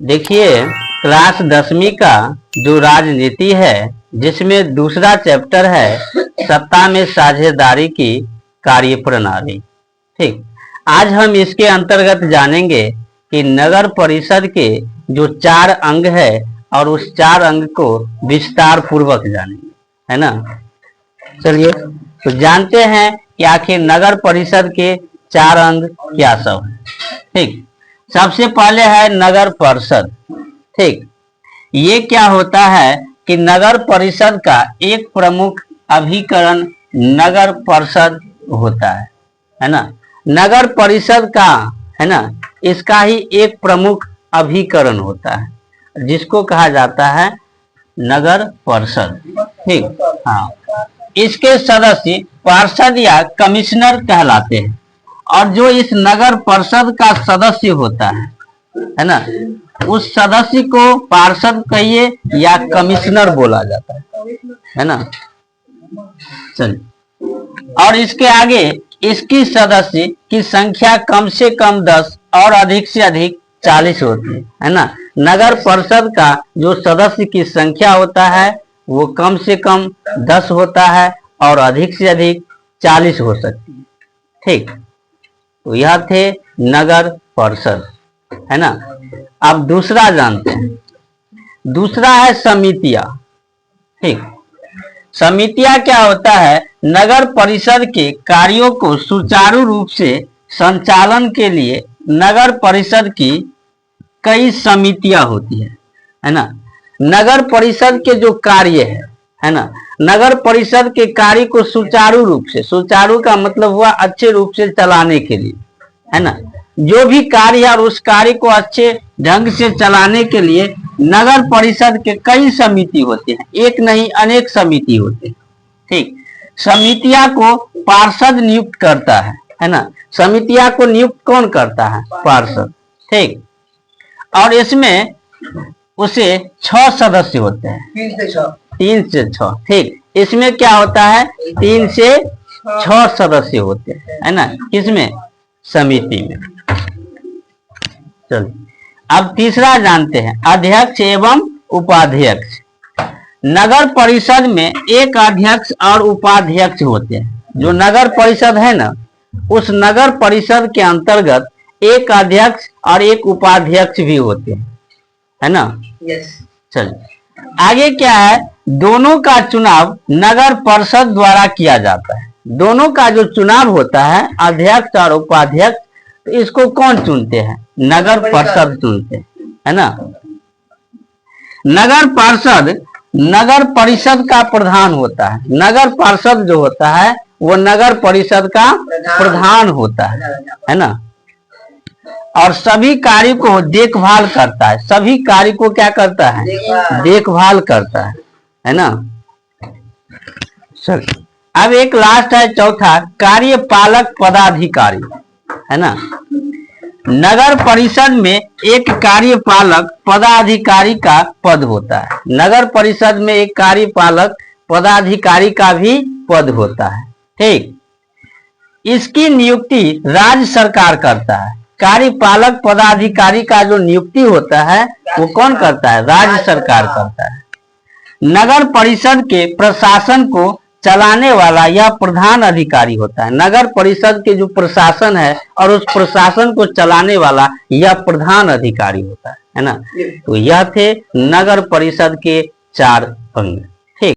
देखिए, क्लास 10वीं का जो राजनीति है, जिसमें दूसरा चैप्टर है सत्ता में साझेदारी की कार्य प्रणाली। ठीक, आज हम इसके अंतर्गत जानेंगे कि नगर परिषद के जो 4 अंग है और उस 4 अंग को विस्तार पूर्वक जानेंगे, है ना। चलिए तो जानते हैं कि आखिर नगर परिषद के 4 अंग क्या सब है। ठीक, सबसे पहले है नगर परिषद। ठीक, ये क्या होता है कि नगर परिषद का एक प्रमुख अभिकरण नगर परिषद होता है ना। नगर परिषद का, है ना, इसका ही एक प्रमुख अभिकरण होता है जिसको कहा जाता है नगर परिषद। ठीक, हाँ, इसके सदस्य पार्षद या कमिश्नर कहलाते हैं और जो इस नगर परिषद का सदस्य होता है ना, उस सदस्य को पार्षद कहिए या कमिश्नर बोला जाता है ना। चलिए, और इसके आगे इसकी सदस्य की संख्या कम से कम 10 और अधिक से अधिक 40 होती है ना। नगर परिषद का जो सदस्य की संख्या होता है वो कम से कम 10 होता है और अधिक से अधिक 40 हो सकती है। ठीक, तो यह थे नगर परिषद, है ना। अब दूसरा जानते हैं। दूसरा है समितियां। ठीक, समितियां क्या होता है, नगर परिषद के कार्यों को सुचारू रूप से संचालन के लिए नगर परिषद की कई समितियां होती है ना। नगर परिषद के जो कार्य है ना, नगर परिषद के कार्य को सुचारू रूप से, सुचारू का मतलब हुआ अच्छे रूप से चलाने के लिए, है ना। जो भी कार्य है और उस कार्य को अच्छे ढंग से चलाने के लिए नगर परिषद के कई समिति होते हैं, एक नहीं अनेक समिति होते हैं। ठीक, समितियां को पार्षद नियुक्त करता है ना। समितियां को नियुक्त कौन करता है? पार्षद। ठीक, और इसमें उसे 6 सदस्य होते हैं, 3 से 6। ठीक, इसमें क्या होता है, 3 से 6 सदस्य होते हैं, है ना, किसमें? समिति में। चलिए, अब तीसरा जानते हैं, अध्यक्ष एवं उपाध्यक्ष। नगर परिषद में एक अध्यक्ष और उपाध्यक्ष होते हैं। जो नगर परिषद है ना, उस नगर परिषद के अंतर्गत एक अध्यक्ष और एक उपाध्यक्ष भी होते हैं, है ना। चलिए, आगे क्या है, दोनों का चुनाव नगर परिषद द्वारा किया जाता है। दोनों का जो चुनाव होता है, अध्यक्ष और उपाध्यक्ष, तो इसको कौन चुनते हैं? नगर परिषद चुनते हैं, है ना। नगर परिषद नगर परिषद का प्रधान होता है। नगर परिषद जो होता है वो नगर परिषद का प्रधान होता है ना। और सभी कार्यों को देखभाल करता है। सभी कार्य को क्या करता है? देखभाल करता है ना। सर, अब एक लास्ट है चौथा, कार्यपालक पदाधिकारी, है ना। नगर परिषद में एक कार्यपालक पदाधिकारी का पद होता है। नगर परिषद में एक कार्यपालक पदाधिकारी का भी पद होता है। ठीक, इसकी नियुक्ति राज्य सरकार करता है। कार्यपालक पदाधिकारी का जो नियुक्ति होता है वो कौन करता है? राज्य सरकार करता है। नगर परिषद के प्रशासन को चलाने वाला यह प्रधान अधिकारी होता है। नगर परिषद के जो प्रशासन है और उस प्रशासन को चलाने वाला यह प्रधान अधिकारी होता है ना। तो यह थे नगर परिषद के 4 अंग। ठीक,